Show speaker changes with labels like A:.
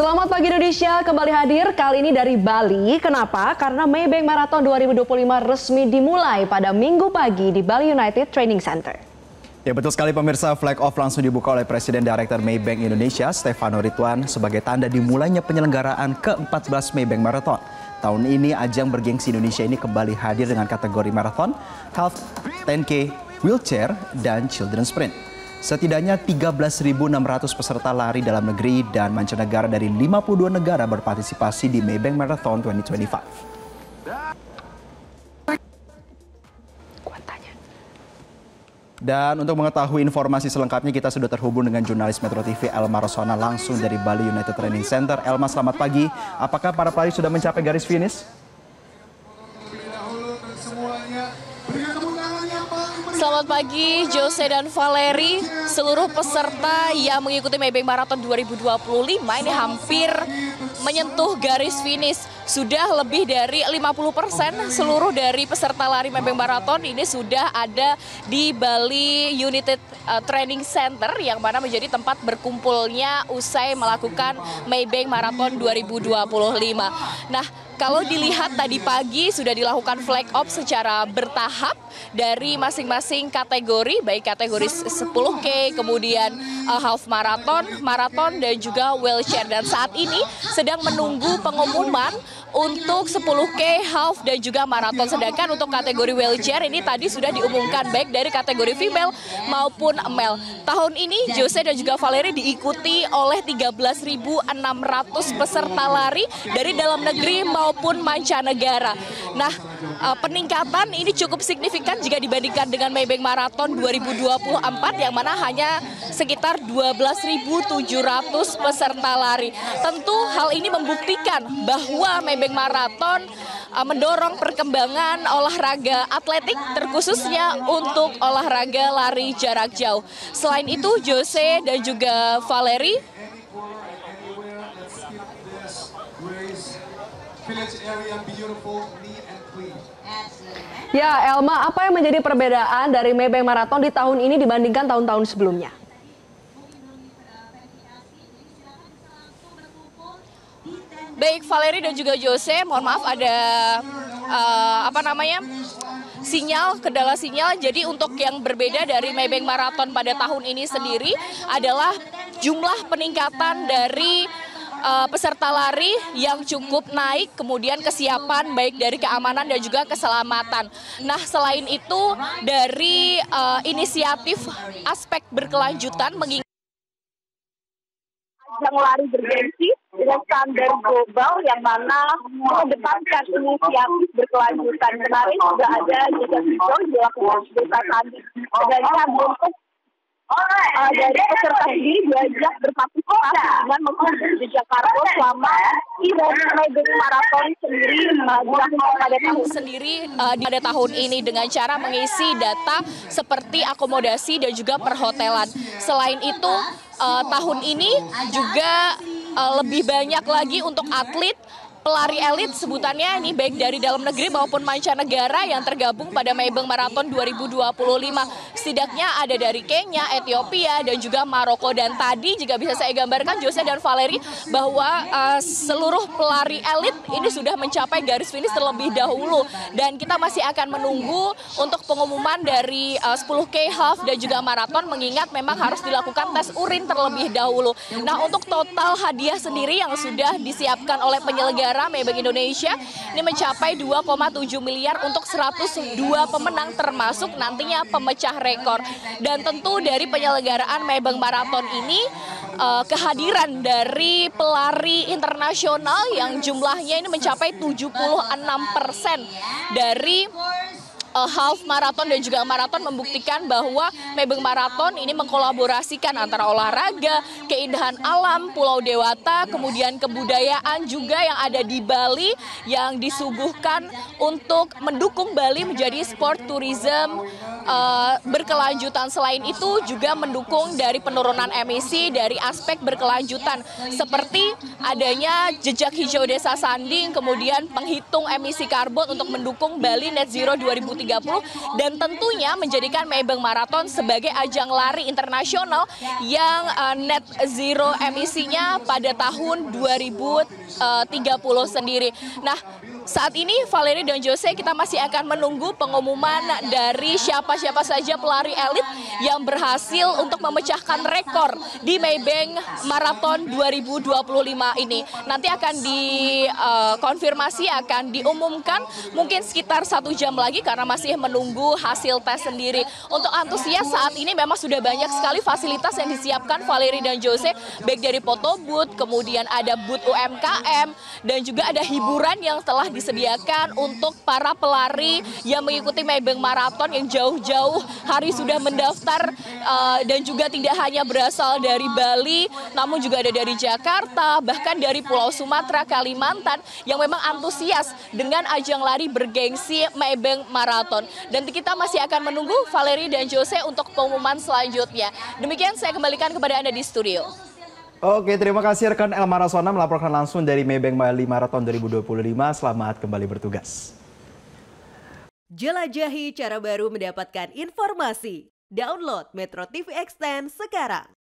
A: Selamat pagi Indonesia, kembali hadir kali ini dari Bali. Kenapa? Karena Maybank Marathon 2025 resmi dimulai pada Minggu pagi di Bali United Training Center.
B: Ya betul sekali pemirsa, flag off langsung dibuka oleh Presiden Direktur Maybank Indonesia, Stefano Ridwan, sebagai tanda dimulainya penyelenggaraan ke-14 Maybank Marathon. Tahun ini ajang bergengsi Indonesia ini kembali hadir dengan kategori marathon, half, 10K, wheelchair, dan children sprint. Setidaknya 13.600 peserta lari dalam negeri dan mancanegara dari 52 negara berpartisipasi di Maybank Marathon 2025. Dan untuk mengetahui informasi selengkapnya kita sudah terhubung dengan jurnalis Metro TV Elma Rosona langsung dari Bali United Training Center. Elma, selamat pagi. Apakah para pelari sudah mencapai garis finish?
C: Selamat pagi Jose dan Valeri. Seluruh peserta yang mengikuti Maybank Marathon 2025 ini hampir menyentuh garis finish. Sudah lebih dari 50% seluruh dari peserta lari Maybank Marathon ini sudah ada di Bali United Training Center yang mana menjadi tempat berkumpulnya usai melakukan Maybank Marathon 2025. Nah, kalau dilihat tadi pagi sudah dilakukan flag off secara bertahap dari masing-masing kategori, baik kategori 10K, kemudian half marathon, marathon, dan juga wheelchair. Dan saat ini sedang menunggu pengumuman untuk 10K, half, dan juga marathon. Sedangkan untuk kategori wheelchair ini tadi sudah diumumkan baik dari kategori female maupun male. Tahun ini Jose dan juga Valeri diikuti oleh 13.600 peserta lari dari dalam negeri maupun mancanegara. Nah, peningkatan ini cukup signifikan jika dibandingkan dengan Maybank Marathon 2024 yang mana hanya sekitar 12.700 peserta lari. Tentu hal ini membuktikan bahwa Maybank Marathon mendorong perkembangan olahraga atletik terkhususnya untuk olahraga lari jarak jauh. Selain itu Jose dan juga Valeri,
A: ya Elma, apa yang menjadi perbedaan dari Maybank Marathon di tahun ini dibandingkan tahun-tahun sebelumnya?
C: baik Valeri dan juga Jose, mohon maaf ada kendala sinyal. Jadi untuk yang berbeda dari Maybank Marathon pada tahun ini sendiri adalah jumlah peningkatan dari peserta lari yang cukup naik, kemudian kesiapan baik dari keamanan dan juga keselamatan. Nah, selain itu dari inisiatif aspek berkelanjutan mengingat
D: yang lari bergengsi dengan standar global yang mana mengedepankan inisiatif berkelanjutan. Kemarin sudah ada jejak hijau dilakukan sekitar tadi. Sedangkan untuk dari peserta sendiri diajak berpartisipasi dengan mengikuti jejak karbon selama event Maybank Marathon sendiri dilakukan pada tahun
C: ini dengan cara mengisi data seperti akomodasi dan juga perhotelan. Selain itu tahun ini juga lebih banyak lagi untuk atlet pelari elit sebutannya ini baik dari dalam negeri maupun mancanegara yang tergabung pada Maybank Marathon 2025. Setidaknya ada dari Kenya, Ethiopia, dan juga Maroko. Dan tadi juga bisa saya gambarkan Jose dan Valeri bahwa seluruh pelari elit ini sudah mencapai garis finish terlebih dahulu. Dan kita masih akan menunggu untuk pengumuman dari 10K, half, dan juga marathon mengingat memang harus dilakukan tes urin terlebih dahulu. Nah, untuk total hadiah sendiri yang sudah disiapkan oleh penyelenggara Maybank Indonesia ini mencapai 2,7 miliar untuk 102 pemenang termasuk nantinya pemecah rekor. Dan tentu dari penyelenggaraan Maybank Marathon ini kehadiran dari pelari internasional yang jumlahnya ini mencapai 76% dari half marathon dan juga marathon membuktikan bahwa Maybank Marathon ini mengkolaborasikan antara olahraga, keindahan alam, Pulau Dewata, kemudian kebudayaan juga yang ada di Bali yang disuguhkan untuk mendukung Bali menjadi sport tourism berkelanjutan. Selain itu juga mendukung dari penurunan emisi dari aspek berkelanjutan seperti adanya jejak hijau desa Sanding, kemudian penghitung emisi karbon untuk mendukung Bali Net Zero 2030 2030 dan tentunya menjadikan Maybank Marathon sebagai ajang lari internasional yang net zero emisinya pada tahun 2030 sendiri. Nah, saat ini Valerie dan Jose kita masih akan menunggu pengumuman dari siapa-siapa saja pelari elit yang berhasil untuk memecahkan rekor di Maybank Marathon 2025 ini. Nanti akan dikonfirmasi, akan diumumkan mungkin sekitar 1 jam lagi karena masih menunggu hasil tes sendiri. Untuk antusias saat ini memang sudah banyak sekali fasilitas yang disiapkan Valerie dan Jose, baik dari photo booth, kemudian ada booth UMKM, dan juga ada hiburan yang telah disediakan untuk para pelari yang mengikuti Maybank Marathon yang jauh-jauh hari sudah mendaftar dan juga tidak hanya berasal dari Bali, namun juga ada dari Jakarta, bahkan dari Pulau Sumatera, Kalimantan yang memang antusias dengan ajang lari bergengsi Maybank Marathon. Dan kita masih akan menunggu Valerie dan Jose untuk pengumuman selanjutnya. Demikian saya kembalikan kepada Anda di studio.
B: Oke, terima kasih rekan Elmara Sona melaporkan langsung dari Maybank Bali Marathon 2025. Selamat kembali bertugas.
E: Jelajahi cara baru mendapatkan informasi. Download Metro TV Extend sekarang.